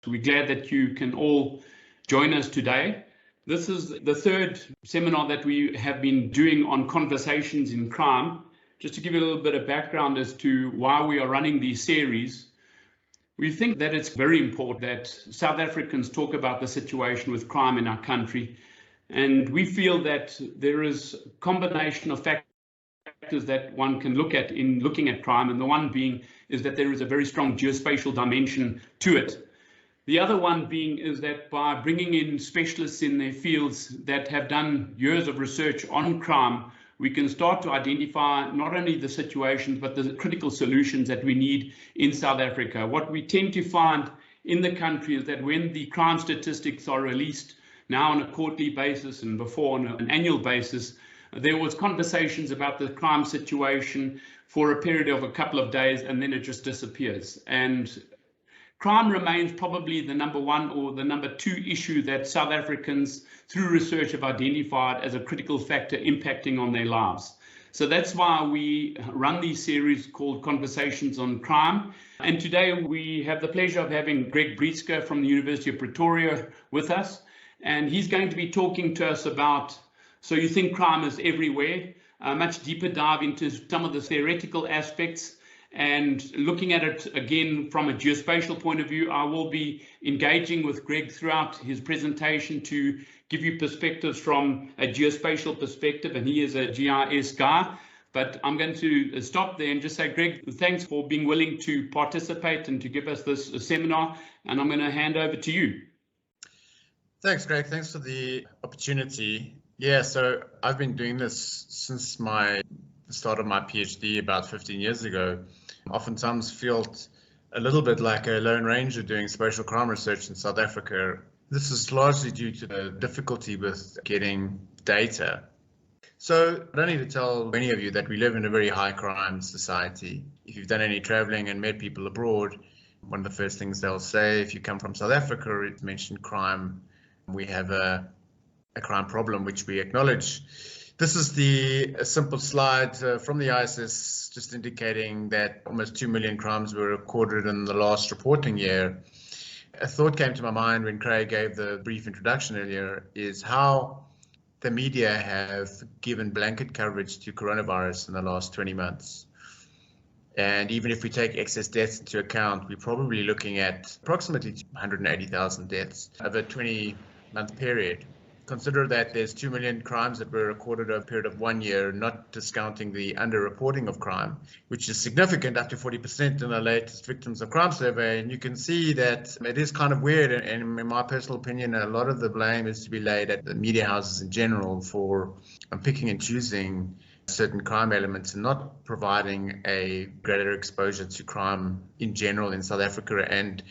We're glad that you can all join us today. This is the third seminar that we have been doing on conversations in crime. Just to give you a little bit of background as to why we are running these series, we think that it's very important that South Africans talk about the situation with crime in our country. And we feel that there is a combination of factors that one can look at in looking at crime. And the one being is that there is a very strong geospatial dimension to it. The other one being is that by bringing in specialists in their fields that have done years of research on crime, we can start to identify not only the situations, but the critical solutions that we need in South Africa. What we tend to find in the country is that when the crime statistics are released now on a quarterly basis and before on an annual basis, there was conversations about the crime situation for a period of a couple of days, and then it just disappears. And crime remains probably the number one or the number two issue that South Africans, through research, have identified as a critical factor impacting on their lives. So that's why we run these series called Conversations on Crime. And today we have the pleasure of having Greg Brieske from the University of Pretoria with us. And he's going to be talking to us about, so you think crime is everywhere, a much deeper dive into some of the theoretical aspects, and looking at it again from a geospatial point of view. I will be engaging with Greg throughout his presentation to give you perspectives from a geospatial perspective, and he is a GIS guy. But I'm going to stop there and just say, Greg, thanks for being willing to participate and to give us this seminar, and I'm going to hand over to you. Thanks, Greg. Thanks for the opportunity. Yeah, so I've been doing this since the start of my PhD about 15 years ago. Oftentimes felt a little bit like a lone ranger doing spatial crime research in South Africa. This is largely due to the difficulty with getting data. So I don't need to tell many of you that we live in a very high crime society. If you've done any traveling and met people abroad, one of the first things they'll say if you come from South Africa is mention crime. We have a crime problem, which we acknowledge. This is a simple slide from the ISS, just indicating that almost 2 million crimes were recorded in the last reporting year. A thought came to my mind when Craig gave the brief introduction earlier, is how the media have given blanket coverage to coronavirus in the last 20 months. And even if we take excess deaths into account, we're probably looking at approximately 180,000 deaths over a 20-month period. Consider that there's 2 million crimes that were recorded over a period of 1 year, not discounting the underreporting of crime, which is significant, up to 40% in the latest Victims of Crime survey. And you can see that it is kind of weird. And in my personal opinion, a lot of the blame is to be laid at the media houses in general for picking and choosing certain crime elements and not providing a greater exposure to crime in general in South Africa and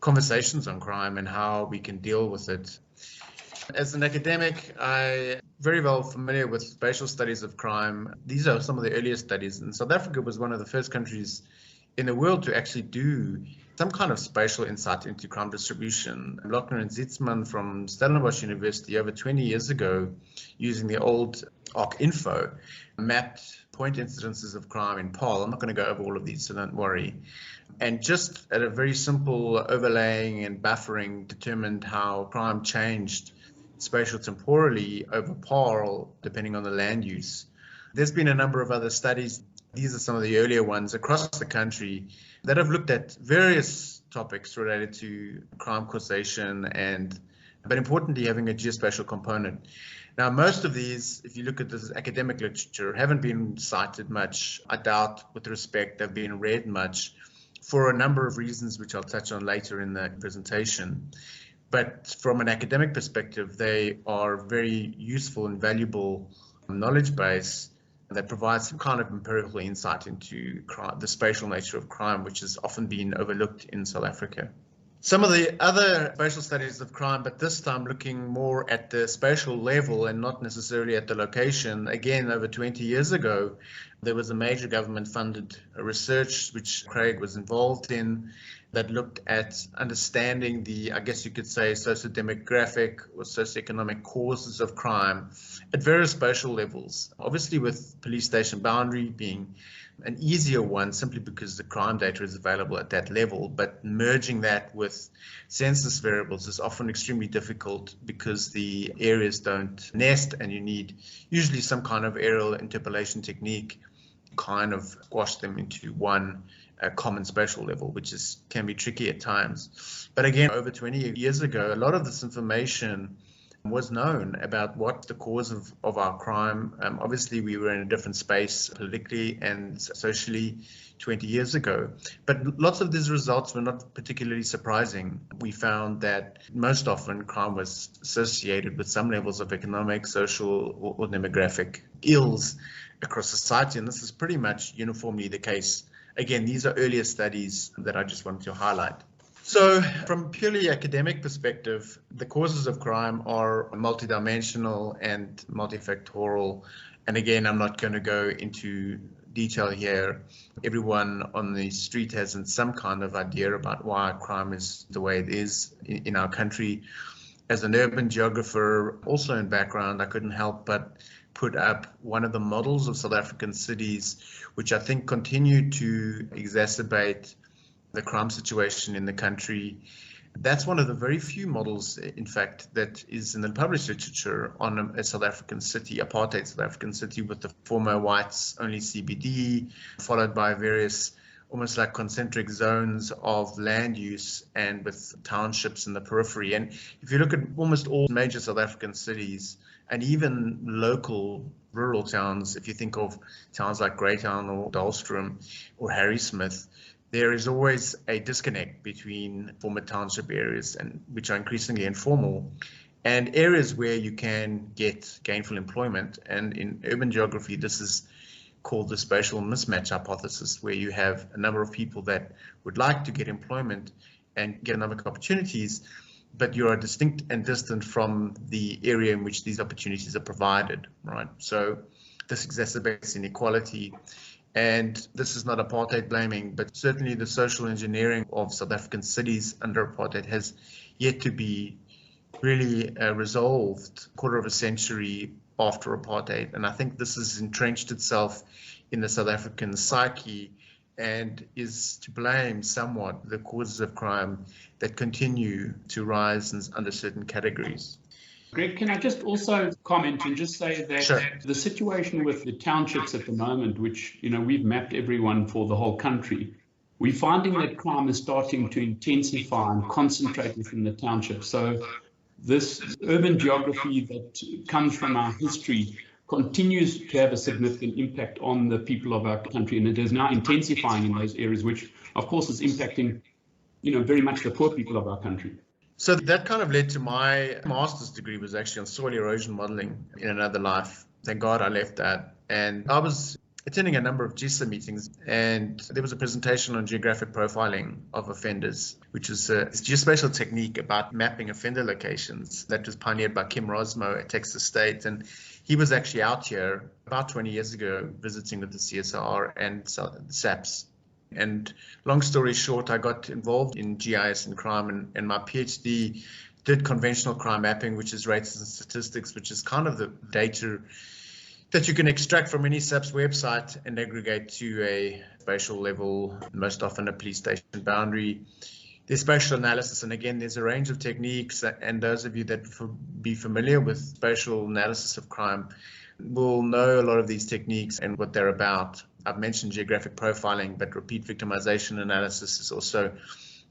conversations on crime and how we can deal with it. As an academic, I'm very well familiar with spatial studies of crime. These are some of the earliest studies, and South Africa was one of the first countries in the world to actually do some kind of spatial insight into crime distribution. Lochner and Zitzman from Stellenbosch University over 20 years ago, using the old ArcInfo, mapped point incidences of crime in Paarl. I'm not going to go over all of these, so don't worry. And just at a very simple overlaying and buffering determined how crime changed spatial temporally over Paarl, depending on the land use. There's been a number of other studies. These are some of the earlier ones across the country that have looked at various topics related to crime causation but importantly, having a geospatial component. Now, most of these, if you look at this academic literature, haven't been cited much. I doubt, with respect, they've been read much for a number of reasons, which I'll touch on later in the presentation. But from an academic perspective, they are very useful and valuable knowledge base that provides some kind of empirical insight into crime, the spatial nature of crime, which has often been overlooked in South Africa. Some of the other spatial studies of crime, but this time looking more at the spatial level and not necessarily at the location. Again, over 20 years ago, there was a major government-funded research, which Craig was involved in, that looked at understanding the, I guess you could say, socio-demographic or socioeconomic causes of crime at various spatial levels. Obviously with police station boundary being an easier one simply because the crime data is available at that level, but merging that with census variables is often extremely difficult because the areas don't nest and you need usually some kind of aerial interpolation technique to kind of squash them into one common spatial level, which can be tricky at times. But again, over 20 years ago, a lot of this information was known about what the cause of our crime. Obviously, we were in a different space politically and socially 20 years ago, but lots of these results were not particularly surprising. We found that most often crime was associated with some levels of economic, social, or demographic ills across society, and this is pretty much uniformly the case. Again, these are earlier studies that I just wanted to highlight. So from a purely academic perspective, the causes of crime are multidimensional and multifactorial. And again, I'm not going to go into detail here. Everyone on the street has some kind of idea about why crime is the way it is in our country. As an urban geographer, also in background, I couldn't help but put up one of the models of South African cities, which I think continue to exacerbate the crime situation in the country. That's one of the very few models, in fact, that is in the published literature on a South African city, apartheid South African city, with the former whites only CBD, followed by various almost like concentric zones of land use and with townships in the periphery. And if you look at almost all major South African cities and even local rural towns, if you think of towns like Greytown or Dahlstrom or Harrismith, there is always a disconnect between former township areas, and which are increasingly informal, and areas where you can get gainful employment. And in urban geography, this is called the spatial mismatch hypothesis, where you have a number of people that would like to get employment and get economic opportunities, but you are distinct and distant from the area in which these opportunities are provided, right? So this exacerbates inequality. And this is not apartheid blaming, but certainly the social engineering of South African cities under apartheid has yet to be really resolved a quarter of a century after apartheid. And I think this has entrenched itself in the South African psyche and is to blame somewhat the causes of crime that continue to rise under certain categories. Greg, can I just also comment and just say that Sure. The situation with the townships at the moment, which, we've mapped everyone for the whole country, we're finding that crime is starting to intensify and concentrate within the townships. So this urban geography that comes from our history continues to have a significant impact on the people of our country, and it is now intensifying in those areas, which of course is impacting, very much the poor people of our country. So that kind of led to my master's degree, was actually on soil erosion modeling in another life. Thank God I left that. And I was attending a number of GISA meetings, and there was a presentation on geographic profiling of offenders, which is a geospatial technique about mapping offender locations that was pioneered by Kim Rosmo at Texas State. And he was actually out here about 20 years ago visiting with the CSR and SAPS. And long story short, I got involved in GIS and crime, and my PhD did conventional crime mapping, which is rates and statistics, which is kind of the data that you can extract from any SAPS website and aggregate to a spatial level, most often a police station boundary. There's spatial analysis, and again, there's a range of techniques, and those of you that be familiar with spatial analysis of crime will know a lot of these techniques and what they're about. I've mentioned geographic profiling, but repeat victimization analysis is also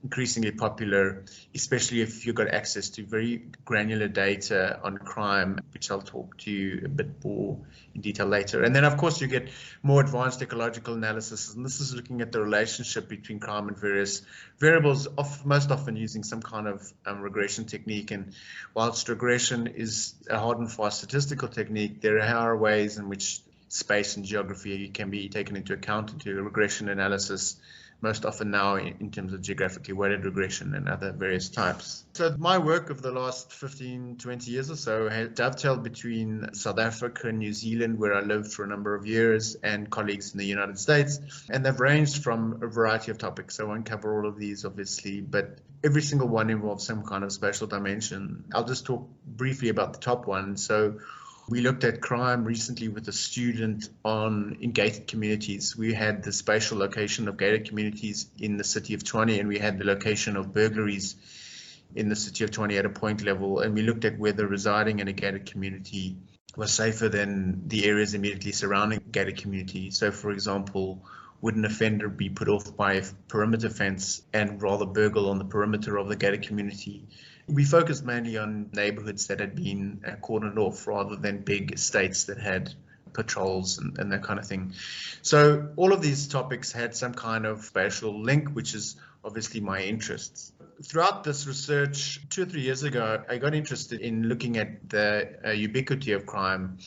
increasingly popular, especially if you've got access to very granular data on crime, which I'll talk to you a bit more in detail later. And then, of course, you get more advanced ecological analysis, and this is looking at the relationship between crime and various variables, most often using some kind of regression technique. And whilst regression is a hard and fast statistical technique, there are ways in which space and geography can be taken into account into regression analysis, most often now in terms of geographically weighted regression and other various types. So my work of the last 15, 20 years or so has dovetailed between South Africa and New Zealand, where I lived for a number of years, and colleagues in the United States. And they've ranged from a variety of topics. I won't cover all of these, obviously, but every single one involves some kind of spatial dimension. I'll just talk briefly about the top one. So We looked at crime recently with a student in gated communities. We had the spatial location of gated communities in the city of Tshwane, and we had the location of burglaries in the city of Tshwane at a point level. And we looked at whether residing in a gated community was safer than the areas immediately surrounding a gated community. So, for example, would an offender be put off by a perimeter fence and rather burgle on the perimeter of the gated community? We focused mainly on neighborhoods that had been cordoned off rather than big estates that had patrols and that kind of thing. So all of these topics had some kind of spatial link, which is obviously my interests. Throughout this research, 2 or 3 years ago, I got interested in looking at the ubiquity of crime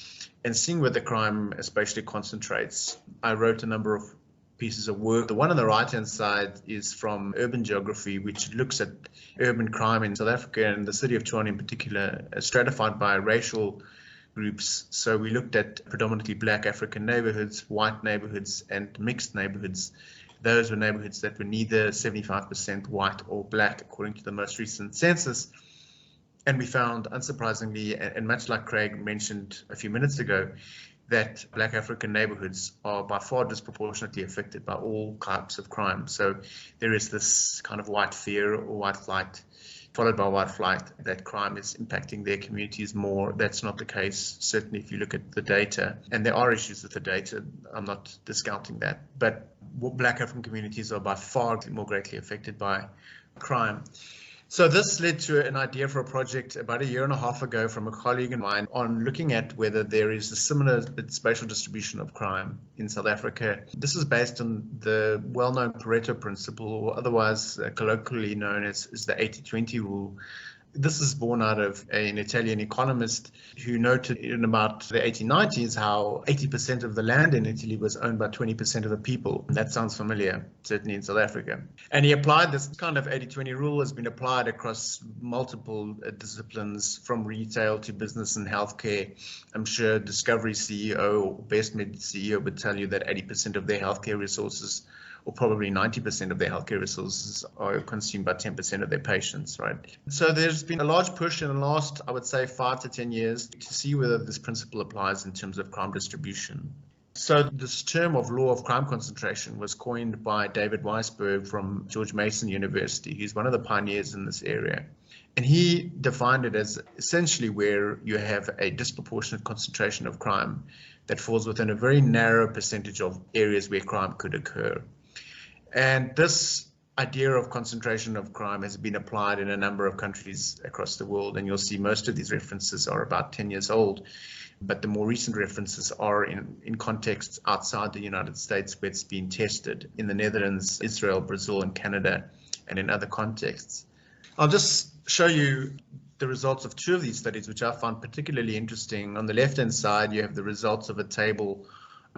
and seeing where the crime especially concentrates. I wrote a number of pieces of work. The one on the right-hand side is from Urban Geography, which looks at urban crime in South Africa and the city of Tshwane in particular, stratified by racial groups. So we looked at predominantly Black African neighborhoods, white neighborhoods, and mixed neighborhoods. Those were neighborhoods that were neither 75% white or black, according to the most recent census. And we found, unsurprisingly, and much like Craig mentioned a few minutes ago, that Black African neighborhoods are by far disproportionately affected by all types of crime. So there is this kind of white fear or white flight, followed by white flight, that crime is impacting their communities more. That's not the case, certainly if you look at the data. And there are issues with the data, I'm not discounting that. But Black African communities are by far more greatly affected by crime. So this led to an idea for a project about 1.5 years ago from a colleague of mine on looking at whether there is a similar spatial distribution of crime in South Africa. This is based on the well-known Pareto principle, or otherwise colloquially known as the 80-20 rule. This is born out of an Italian economist who noted in about the 1890s how 80% of the land in Italy was owned by 20% of the people. That sounds familiar, certainly in South Africa. And he applied this kind of 80-20 rule, has been applied across multiple disciplines, from retail to business and healthcare. I'm sure Discovery CEO or BestMed CEO would tell you that 80% of their healthcare resources, or probably 90% of their healthcare resources, are consumed by 10% of their patients, right? So there's been a large push in the last, I would say, 5 to 10 years to see whether this principle applies in terms of crime distribution. So this term of law of crime concentration was coined by David Weisberg from George Mason University. He's one of the pioneers in this area. And he defined it as essentially where you have a disproportionate concentration of crime that falls within a very narrow percentage of areas where crime could occur. And this idea of concentration of crime has been applied in a number of countries across the world. And you'll see most of these references are about 10 years old. But the more recent references are in contexts outside the United States, where it's been tested in the Netherlands, Israel, Brazil, and Canada, and in other contexts. I'll just show you the results of 2 of these studies, which I found particularly interesting. On the left-hand side, you have the results of a table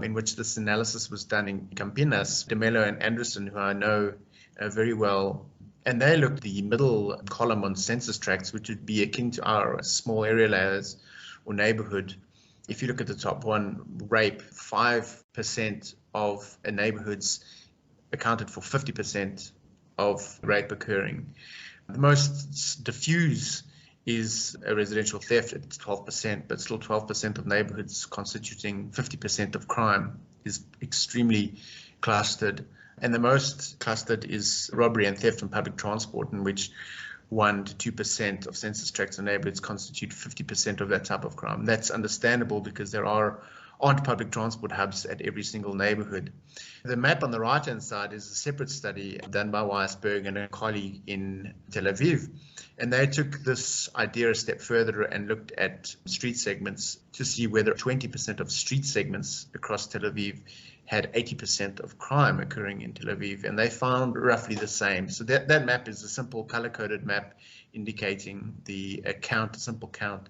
in which this analysis was done in Campinas. De Mello and Anderson, who I know very well, and they looked at the middle column on census tracts, which would be akin to our small area layers or neighborhood. If you look at the top one, rape, 5% of neighborhoods accounted for 50% of rape occurring. The most diffuse is a residential theft at 12%, but still 12% of neighborhoods constituting 50% of crime is extremely clustered. And the most clustered is robbery and theft on public transport, in which 1 to 2% of census tracts and neighborhoods constitute 50% of that type of crime. That's understandable because there aren't public transport hubs at every single neighborhood. The map on the right-hand side is a separate study done by Weisberg and a colleague in Tel Aviv. And they took this idea a step further and looked at street segments to see whether 20% of street segments across Tel Aviv had 80% of crime occurring in Tel Aviv, and they found roughly the same. So that map is a simple color-coded map indicating a simple count.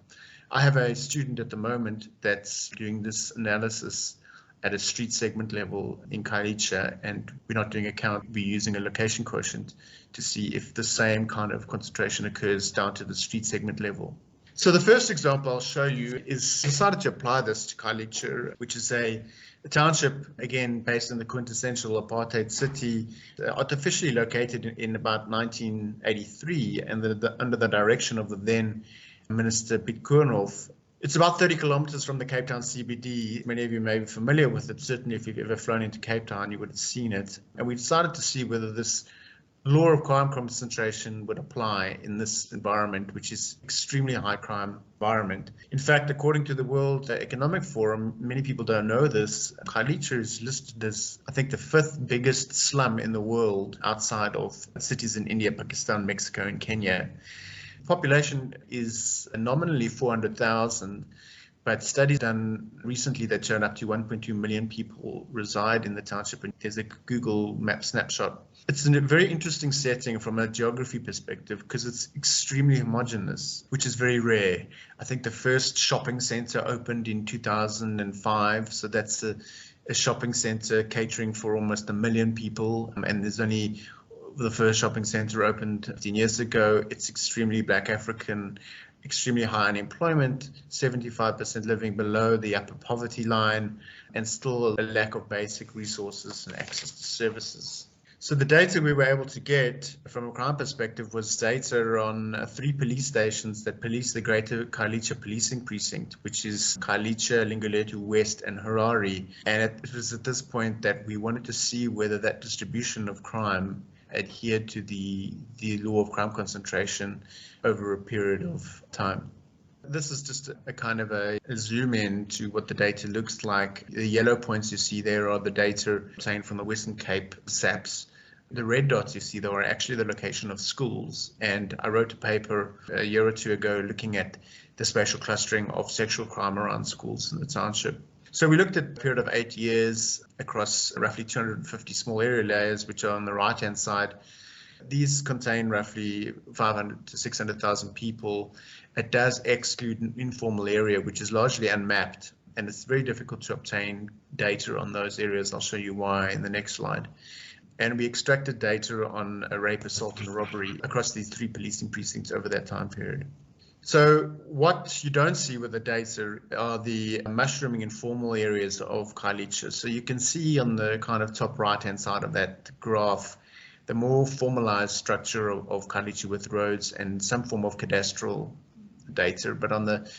I have a student at the moment that's doing this analysis at a street segment level in Khayelitsha, and we're not doing a count, we're using a location quotient to see if the same kind of concentration occurs down to the street segment level. So the first example I'll show you is decided to apply this to Khayelitsha, which is a township, again, based in the quintessential apartheid city, artificially located in about 1983, and under the direction of the then Minister Piet Koornhof. It's about 30 kilometers from the Cape Town CBD. Many of you may be familiar with it. Certainly, if you've ever flown into Cape Town, you would have seen it. And we decided to see whether this law of crime concentration would apply in this environment, which is extremely high crime environment. In fact, according to the World Economic Forum, many people don't know this, Khayelitsha is listed as, I think, the 5th biggest slum in the world outside of cities in India, Pakistan, Mexico, and Kenya. Population is nominally 400,000, but studies done recently that showed up to 1.2 million people reside in the township. And there's a Google map snapshot. It's a very interesting setting from a geography perspective because it's extremely homogeneous, which is very rare. I think the first shopping center opened in 2005, so that's a shopping center catering for almost 1 million people, and there's only the first shopping center opened 15 years ago. It's extremely Black African, extremely high unemployment, 75% living below the upper poverty line, and still a lack of basic resources and access to services. So the data we were able to get from a crime perspective was data on 3 police stations that police the Greater Khayelitsha Policing Precinct, which is Khayelitsha, Linguletu West, and Harare. And it was at this point that we wanted to see whether that distribution of crime adhered to the law of crime concentration over a period of time. This is just a kind of a zoom in to what the data looks like. The yellow points you see there are the data obtained from the Western Cape SAPS. The red dots you see though are actually the location of schools. And I wrote a paper a year or two ago looking at the spatial clustering of sexual crime around schools in the township. So we looked at a period of 8 years across roughly 250 small area layers, which are on the right-hand side. These contain roughly 500 to 600,000 people. It does exclude an informal area, which is largely unmapped, and it's very difficult to obtain data on those areas. I'll show you why in the next slide. And we extracted data on a rape, assault, and robbery across these 3 policing precincts over that time period. So what you don't see with the data are the mushrooming informal areas of Khayelitsha. So you can see on the kind of top right-hand side of that graph, the more formalized structure of Khayelitsha with roads and some form of cadastral data. But on the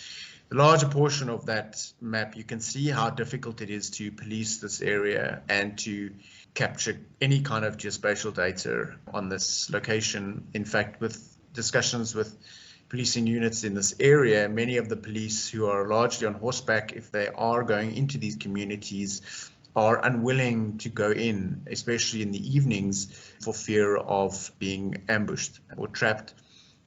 larger portion of that map, you can see how difficult it is to police this area and to capture any kind of geospatial data on this location. In fact, with discussions with policing units in this area, many of the police who are largely on horseback, if they are going into these communities, are unwilling to go in, especially in the evenings, for fear of being ambushed or trapped.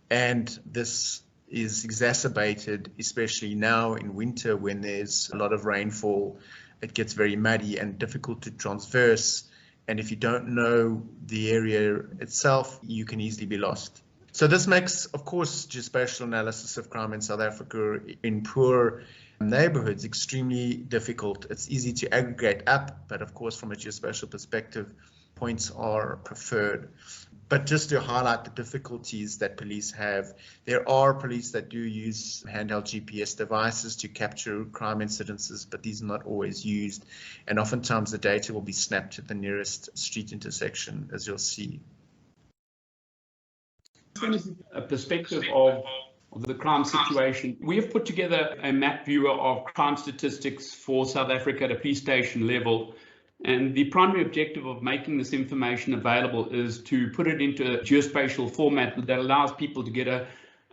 And this is exacerbated, especially now in winter when there's a lot of rainfall. It gets very muddy and difficult to traverse. And if you don't know the area itself, you can easily be lost. So this makes, of course, geospatial analysis of crime in South Africa in poor neighborhoods extremely difficult. It's easy to aggregate up, but of course, from a geospatial perspective, points are preferred. But just to highlight the difficulties that police have, there are police that do use handheld GPS devices to capture crime incidences, but these are not always used. And oftentimes the data will be snapped to the nearest street intersection, as you'll see. A perspective of the crime situation. We have put together a map viewer of crime statistics for South Africa at a police station level. And the primary objective of making this information available is to put it into a geospatial format that allows people to get a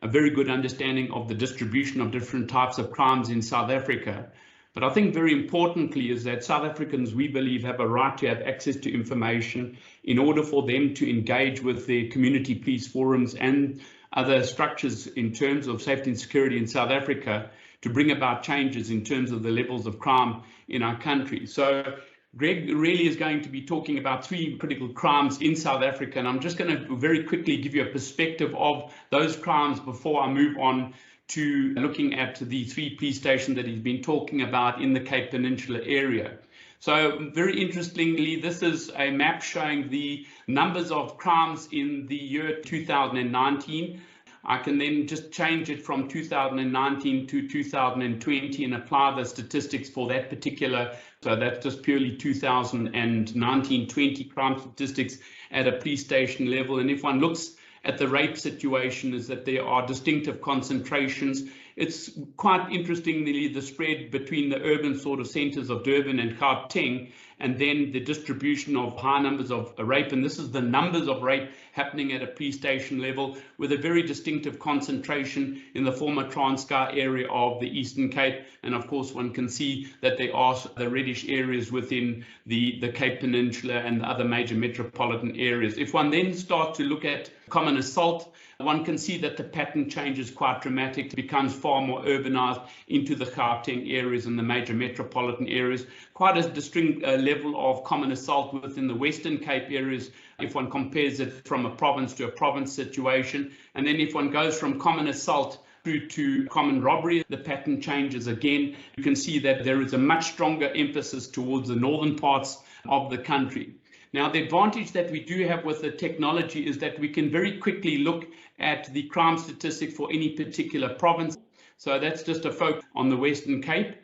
very good understanding of the distribution of different types of crimes in South Africa. But I think very importantly is that South Africans, we believe, have a right to have access to information in order for them to engage with their community police forums and other structures in terms of safety and security in South Africa to bring about changes in terms of the levels of crime in our country. So Greg really is going to be talking about 3 critical crimes in South Africa, and I'm just going to very quickly give you a perspective of those crimes before I move on to looking at the 3 police stations that he's been talking about in the Cape Peninsula area. So very interestingly, this is a map showing the numbers of crimes in the year 2019. I can then just change it from 2019 to 2020 and apply the statistics for that particular. So that's just purely 2019-20 crime statistics at a police station level. And if one looks at the rape situation, is that there are distinctive concentrations it's quite interestingly the spread between the urban sort of centres of Durban and Gauteng, and then the distribution of high numbers of rape. And this is the numbers of rape happening at a police station level, with a very distinctive concentration in the former Transkei area of the Eastern Cape. And of course, one can see that there are the reddish areas within the Cape Peninsula and the other major metropolitan areas. If one then starts to look at common assault, one can see that the pattern changes quite dramatically. It becomes far more urbanized into the Gauteng areas and the major metropolitan areas. Quite a distinct level of common assault within the Western Cape areas, if one compares it from a province to a province situation. And then if one goes from common assault through to common robbery, the pattern changes again. You can see that there is a much stronger emphasis towards the northern parts of the country. Now, the advantage that we do have with the technology is that we can very quickly look at the crime statistics for any particular province. So that's just a focus on the Western Cape.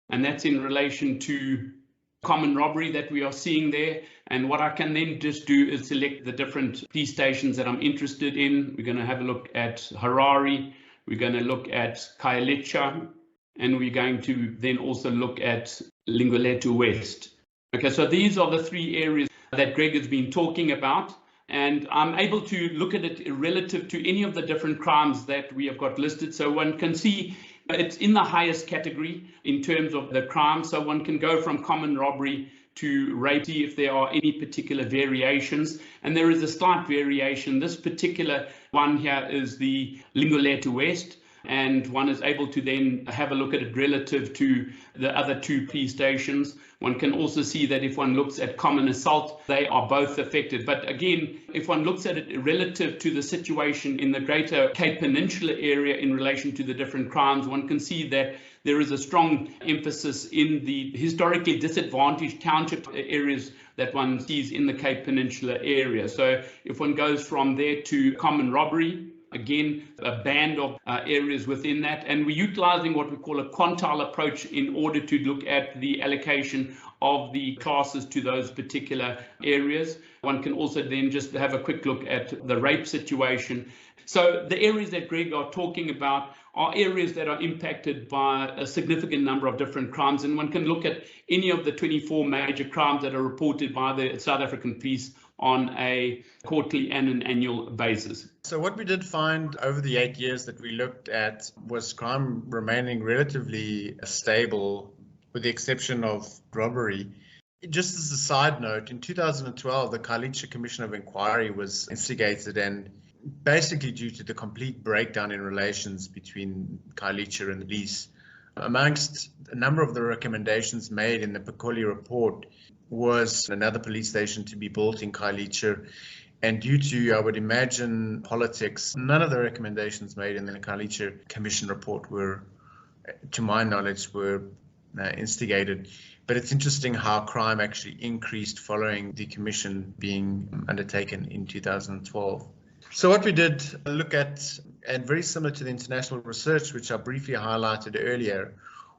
And that's in relation to common robbery that we are seeing there. And what I can then just do is select the different police stations that I'm interested in. We're going to have a look at Harare. We're going to look at Khayelitsha. And we're going to then also look at Linguletu West. Okay, so these are the three areas that Greg has been talking about, and I'm able to look at it relative to any of the different crimes that we have got listed. So one can see it's in the highest category in terms of the crime. So one can go from common robbery to rape, see if there are any particular variations, and there is a slight variation. This particular one here is the Linguletu West, and one is able to then have a look at it relative to the other two police stations. One can also see that if one looks at common assault, they are both affected. But again, if one looks at it relative to the situation in the greater Cape Peninsula area in relation to the different crimes, one can see that there is a strong emphasis in the historically disadvantaged township areas that one sees in the Cape Peninsula area. So if one goes from there to common robbery, again, a band of areas within that. And we're utilizing what we call a quantile approach in order to look at the allocation of the classes to those particular areas. One can also then just have a quick look at the rape situation. So the areas that Greg are talking about are areas that are impacted by a significant number of different crimes. And one can look at any of the 24 major crimes that are reported by the South African police on a quarterly and an annual basis. So what we did find over the 8 years that we looked at was crime remaining relatively stable, with the exception of robbery. Just as a side note, in 2012, the Khayelitsha Commission of Inquiry was instigated, and basically due to the complete breakdown in relations between Khayelitsha and the police. Amongst a number of the recommendations made in the Pekoli report was another police station to be built in Khayelitsha. And due to, I would imagine, politics, none of the recommendations made in the Khayelitsha Commission report were, to my knowledge, were instigated. But it's interesting how crime actually increased following the commission being undertaken in 2012. So what we did look at, and very similar to the international research, which I briefly highlighted earlier,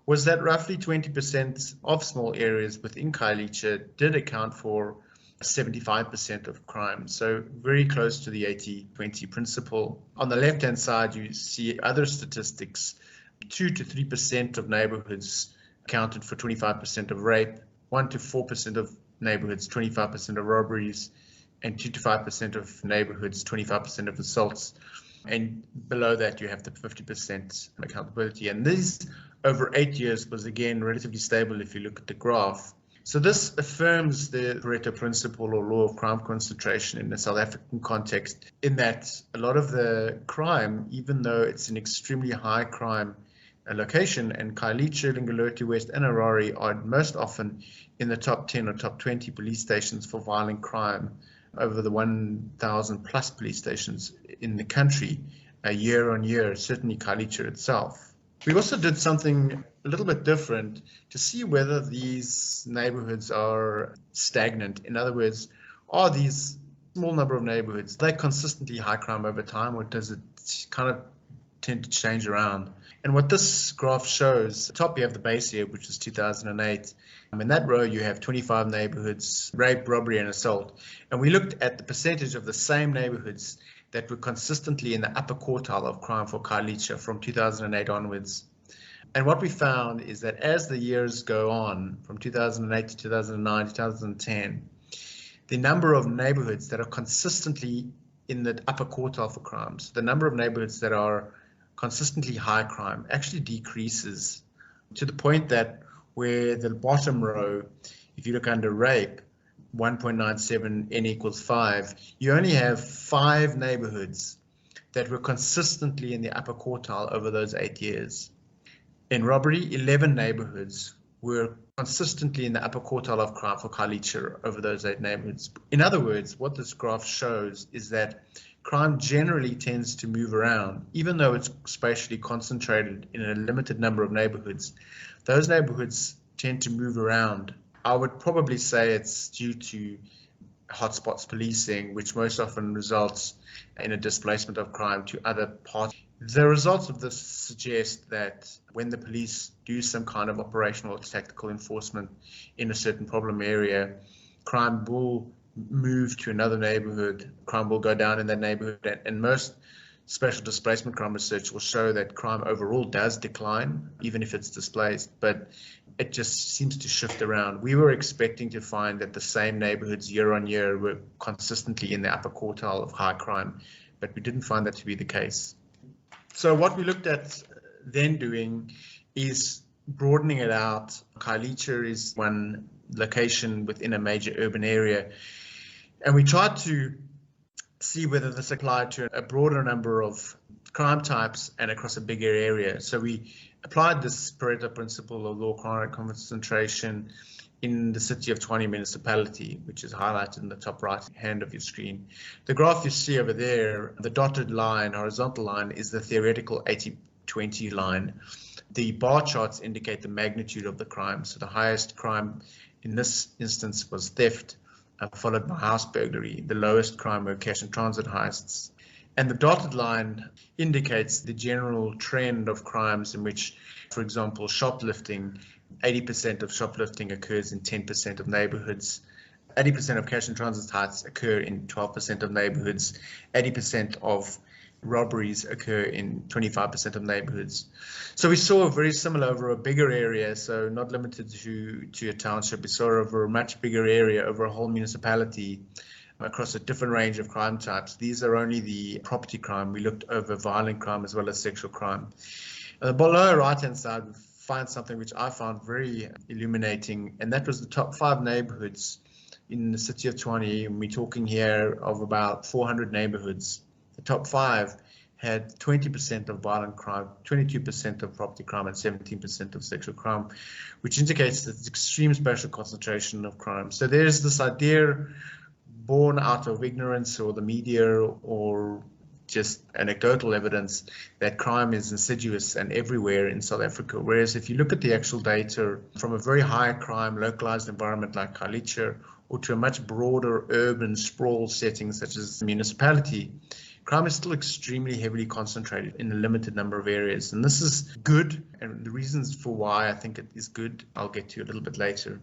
was that roughly 20% of small areas within Khayelitsha did account for 75% of crime. So very close to the 80-20 principle. On the left-hand side, you see other statistics. 2 to 3% of neighborhoods accounted for 25% of rape, 1 to 4% of neighborhoods, 25% of robberies, and 2 to 5% of neighborhoods, 25% of assaults. And below that, you have the 50% accountability. And these over 8 years was again relatively stable if you look at the graph. So this affirms the Pareto principle or law of crime concentration in the South African context, in that a lot of the crime, even though it's an extremely high crime location, and Khayelitsha, Linguletu West and Harare are most often in the top 10 or top 20 police stations for violent crime over the 1,000 plus police stations in the country year on year, certainly Khayelitsha itself. We also did something a little bit different to see whether these neighborhoods are stagnant. In other words, are these small number of neighborhoods, they consistently high crime over time, or does it kind of tend to change around? And what this graph shows, at the top you have the base year, which is 2008. In that row you have 25 neighborhoods, rape, robbery and assault. And we looked at the percentage of the same neighborhoods that were consistently in the upper quartile of crime for Khayelitsha from 2008 onwards. And what we found is that as the years go on, from 2008 to 2009, 2010, the number of neighborhoods that are consistently in the upper quartile for crimes, the number of neighborhoods that are consistently high crime actually decreases to the point that where the bottom row, if you look under rape, 1.97 n equals 5, you only have 5 neighborhoods that were consistently in the upper quartile over those 8 years. In robbery, 11 neighborhoods were consistently in the upper quartile of crime for Khayelitsha over those 8 neighborhoods. In other words, what this graph shows is that crime generally tends to move around, even though it's spatially concentrated in a limited number of neighborhoods. Those neighborhoods tend to move around. I would probably say it's due to hotspots policing, which most often results in a displacement of crime to other parts. The results of this suggest that when the police do some kind of operational or tactical enforcement in a certain problem area, crime will move to another neighborhood, crime will go down in that neighborhood, and most special displacement crime research will show that crime overall does decline, even if it's displaced, but it just seems to shift around. We were expecting to find that the same neighborhoods year on year were consistently in the upper quartile of high crime, but we didn't find that to be the case. So what we looked at then doing is broadening it out. Khayelitsha is one location within a major urban area, and we tried to see whether this applied to a broader number of crime types and across a bigger area. So we applied this Pareto principle of low crime concentration in the city of Tshwane municipality, which is highlighted in the top right hand of your screen. The graph you see over there, the dotted line, horizontal line, is the theoretical 80-20 line. The bar charts indicate the magnitude of the crime. So the highest crime in this instance was theft, followed by house burglary. The lowest crime were cash and transit heists. And the dotted line indicates the general trend of crimes in which, for example, shoplifting, 80% of shoplifting occurs in 10% of neighborhoods. 80% of cash and transit heists occur in 12% of neighborhoods. 80% of robberies occur in 25% of neighborhoods. So we saw very similar over a bigger area, so not limited to a township. We saw over a much bigger area, over a whole municipality, across a different range of crime types. These are only the property crime. We looked over violent crime as well as sexual crime. On the below right-hand side, we find something which I found very illuminating, and that was the top 5 neighborhoods in the city of Tshwane. And we're talking here of about 400 neighborhoods. The top 5 had 20% of violent crime, 22% of property crime, and 17% of sexual crime, which indicates that it's extreme spatial concentration of crime. So there's this idea born out of ignorance or the media or just anecdotal evidence that crime is insidious and everywhere in South Africa. Whereas if you look at the actual data from a very high crime localized environment like Khayelitsha or to a much broader urban sprawl setting such as the municipality, crime is still extremely heavily concentrated in a limited number of areas. And this is good. And the reasons for why I think it is good, I'll get to a little bit later.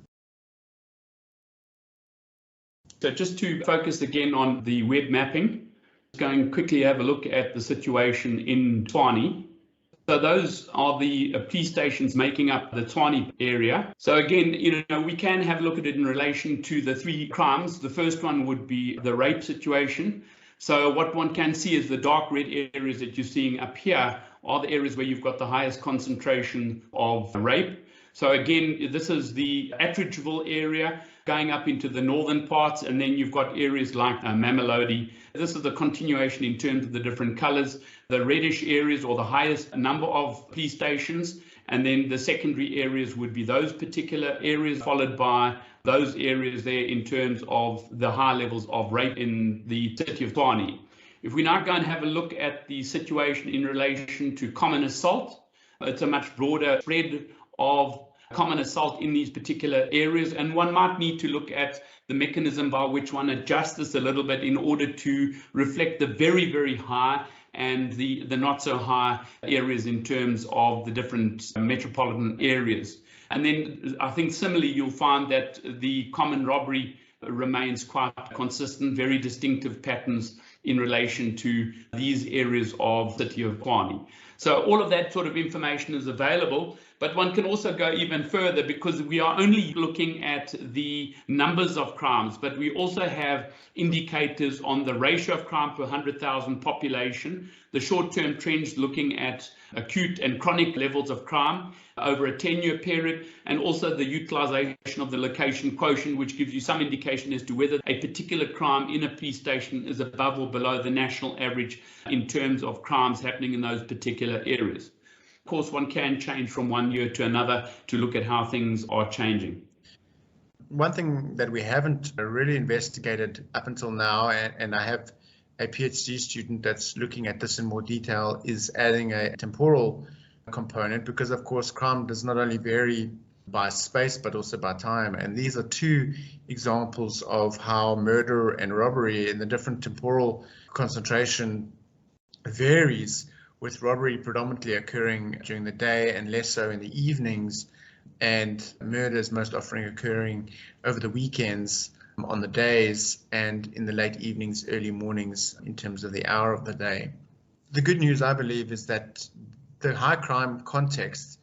So just to focus again on the web mapping, going quickly have a look at the situation in Tshwane. So those are the police stations making up the Tshwane area. So again, we can have a look at it in relation to the 3 crimes. The first one would be the rape situation. So what one can see is the dark red areas that you're seeing up here are the areas where you've got the highest concentration of rape. So again, this is the Attridgeville area going up into the northern parts, and then you've got areas like Mamelodi. This is the continuation in terms of the different colors. The reddish areas or the highest number of police stations, and then the secondary areas would be those particular areas, followed by those areas there in terms of the high levels of rape in the city of Tshwane. If we now go and have a look at the situation in relation to common assault, it's a much broader spread of common assault in these particular areas, and one might need to look at the mechanism by which one adjusts this a little bit in order to reflect the very, very high and the not so high areas in terms of the different metropolitan areas. And then I think similarly you'll find that the common robbery remains quite consistent, very distinctive patterns in relation to these areas of the city of Tshwane. So all of that sort of information is available, but one can also go even further because we are only looking at the numbers of crimes, but we also have indicators on the ratio of crime per 100,000 population, the short-term trends looking at acute and chronic levels of crime over a 10-year period, and also the utilization of the location quotient, which gives you some indication as to whether a particular crime in a police station is above or below the national average in terms of crimes happening in those particular areas. Of course, one can change from one year to another to look at how things are changing. One thing that we haven't really investigated up until now, and I have a PhD student that's looking at this in more detail, is adding a temporal component, because of course crime does not only vary by space but also by time, and these are two examples of how murder and robbery in the different temporal concentration varies, with robbery predominantly occurring during the day and less so in the evenings, and murders most often occurring over the weekends on the days, and in the late evenings, early mornings in terms of the hour of the day. The good news, I believe, is that the high crime context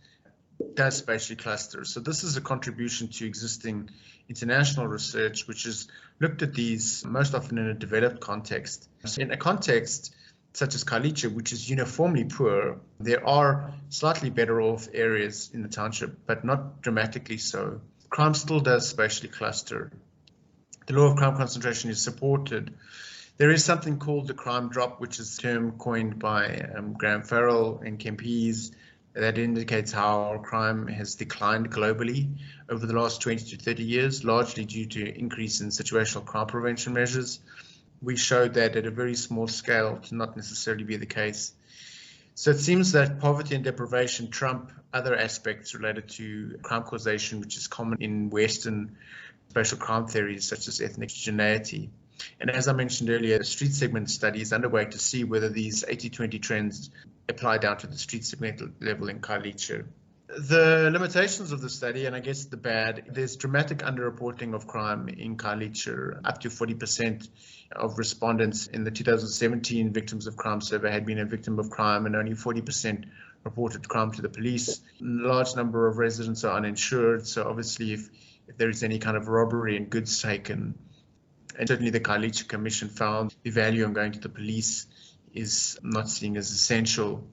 does spatially cluster. So this is a contribution to existing international research, which has looked at these most often in a developed context. So in a context such as Khayelitsha, which is uniformly poor, there are slightly better off areas in the township, but not dramatically so. Crime still does spatially cluster. The law of crime concentration is supported. There is something called the crime drop, which is a term coined by Graham Farrell and Kempis that indicates how crime has declined globally over the last 20 to 30 years, largely due to increase in situational crime prevention measures. We showed that at a very small scale to not necessarily be the case. So it seems that poverty and deprivation trump other aspects related to crime causation, which is common in Western spatial crime theories such as ethnic heterogeneity. And as I mentioned earlier, a street segment study is underway to see whether these 80-20 trends apply down to the street segment level in Khayelitsha. The limitations of the study, and I guess the bad, there's dramatic underreporting of crime in Khayelitsha. Up to 40% of respondents in the 2017 Victims of Crime survey had been a victim of crime, and only 40% reported crime to the police. A large number of residents are uninsured, so obviously if there is any kind of robbery and goods taken, and certainly the Khayelitsha Commission found the value in going to the police is not seen as essential.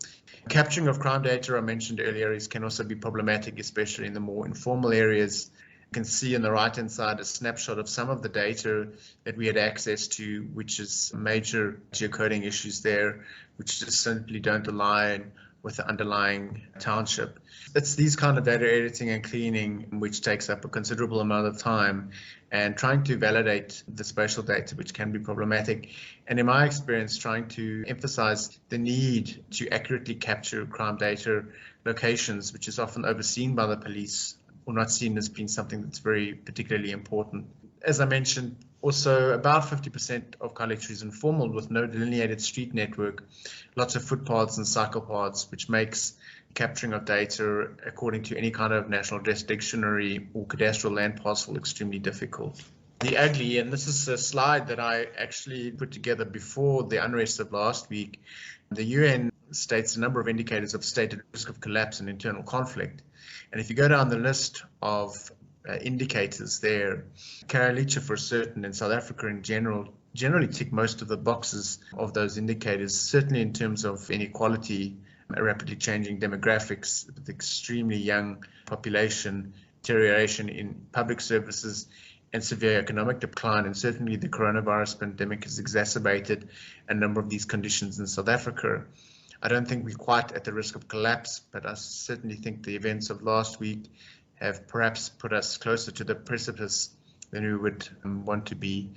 Capturing of crime data, I mentioned earlier, can also be problematic, especially in the more informal areas. You can see on the right-hand side a snapshot of some of the data that we had access to, which is major geocoding issues there, which just simply don't align with the underlying township. It's these kind of data editing and cleaning which takes up a considerable amount of time, and trying to validate the spatial data, which can be problematic. And in my experience, trying to emphasize the need to accurately capture crime data locations, which is often overseen by the police or not seen as being something that's very particularly important. As I mentioned, also about 50% of Khayelitsha is informal with no delineated street network, lots of footpaths and cycle paths, which makes capturing of data according to any kind of national address dictionary or cadastral land parcel extremely difficult. The ugly, and this is a slide that I actually put together before the unrest of last week, the UN states a number of indicators of stated risk of collapse and internal conflict. And if you go down the list of indicators there, Khayelitsha for certain and South Africa in generally tick most of the boxes of those indicators, certainly in terms of inequality, rapidly changing demographics, with extremely young population, deterioration in public services, and severe economic decline. And certainly the coronavirus pandemic has exacerbated a number of these conditions in South Africa. I don't think we're quite at the risk of collapse, but I certainly think the events of last week have perhaps put us closer to the precipice than we would want to be.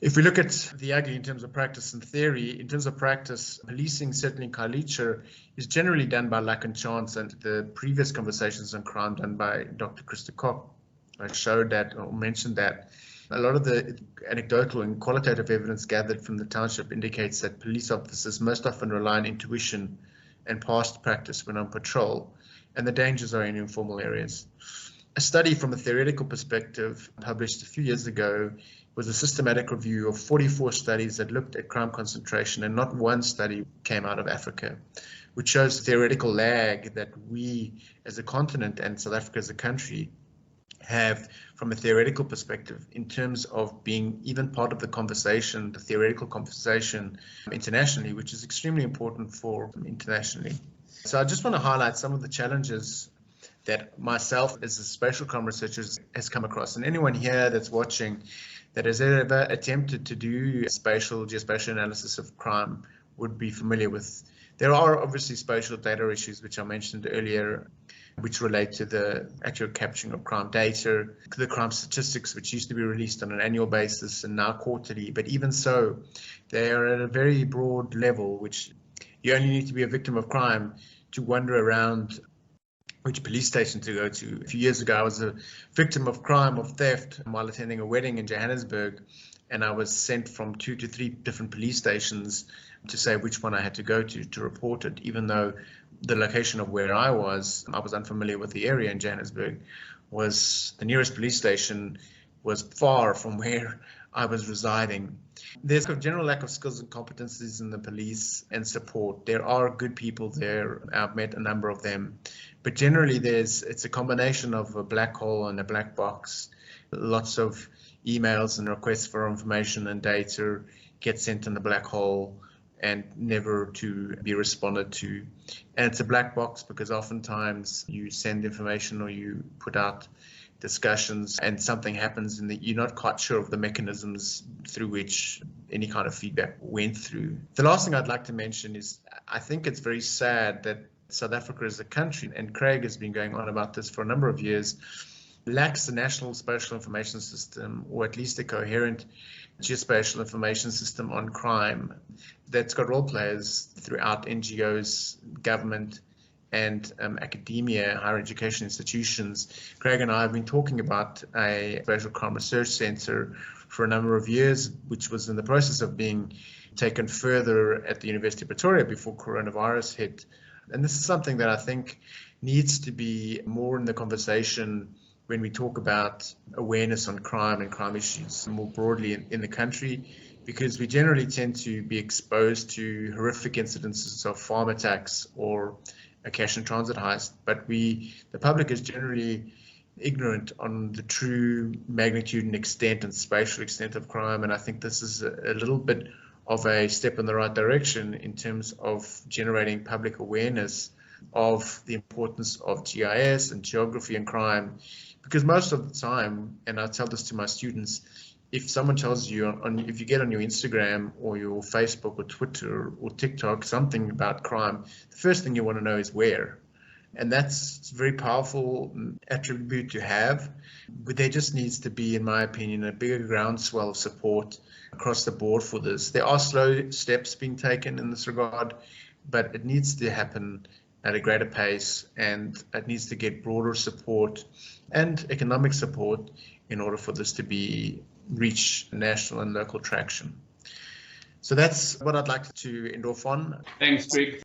If we look at the ugly in terms of practice and theory, in terms of practice, policing, certainly in Khayelitsha, is generally done by luck and chance, and the previous conversations on crime done by Dr. Krista Koch showed that, or mentioned that. A lot of the anecdotal and qualitative evidence gathered from the township indicates that police officers most often rely on intuition and past practice when on patrol, and the dangers are in informal areas. A study from a theoretical perspective published a few years ago was a systematic review of 44 studies that looked at crime concentration, and not one study came out of Africa, which shows the theoretical lag that we as a continent and South Africa as a country have from a theoretical perspective in terms of being even part of the conversation, the theoretical conversation internationally, which is extremely important for internationally. So I just want to highlight some of the challenges that myself as a spatial crime researcher has come across, and anyone here that's watching that has ever attempted to do geospatial analysis of crime would be familiar with. There are obviously spatial data issues, which I mentioned earlier, which relate to the accurate capturing of crime data, the crime statistics, which used to be released on an annual basis and now quarterly. But even so, they are at a very broad level, which you only need to be a victim of crime to wander around which police station to go to. A few years ago, I was a victim of crime, of theft, while attending a wedding in Johannesburg, and I was sent from 2 to 3 different police stations to say which one I had to go to report it, even though the location of where I was unfamiliar with the area in Johannesburg, was the nearest police station was far from where I was residing. There's a general lack of skills and competencies in the police and support. There are good people there. I've met a number of them. But generally, it's a combination of a black hole and a black box. Lots of emails and requests for information and data get sent in the black hole and never to be responded to. And it's a black box because oftentimes you send information or you put out discussions and something happens and you're not quite sure of the mechanisms through which any kind of feedback went through. The last thing I'd like to mention is I think it's very sad that South Africa as a country, and Craig has been going on about this for a number of years, lacks a national spatial information system, or at least a coherent geospatial information system on crime that's got role players throughout NGOs, government, and academia, higher education institutions. Craig and I have been talking about a spatial crime research center for a number of years, which was in the process of being taken further at the University of Pretoria before coronavirus hit. And this is something that I think needs to be more in the conversation when we talk about awareness on crime and crime issues more broadly in the country, because we generally tend to be exposed to horrific incidences of farm attacks or a cash and transit heist, but the public is generally ignorant on the true magnitude and extent and spatial extent of crime. And I think this is a little bit of a step in the right direction in terms of generating public awareness of the importance of GIS and geography and crime. Because most of the time, and I tell this to my students, if someone tells you, if you get on your Instagram or your Facebook or Twitter or TikTok something about crime, the first thing you want to know is where. And that's a very powerful attribute to have, but there just needs to be, in my opinion, a bigger groundswell of support across the board for this. There are slow steps being taken in this regard, but it needs to happen at a greater pace, and it needs to get broader support and economic support in order for this to reach national and local traction. So that's what I'd like to end off on. Thanks, Greg.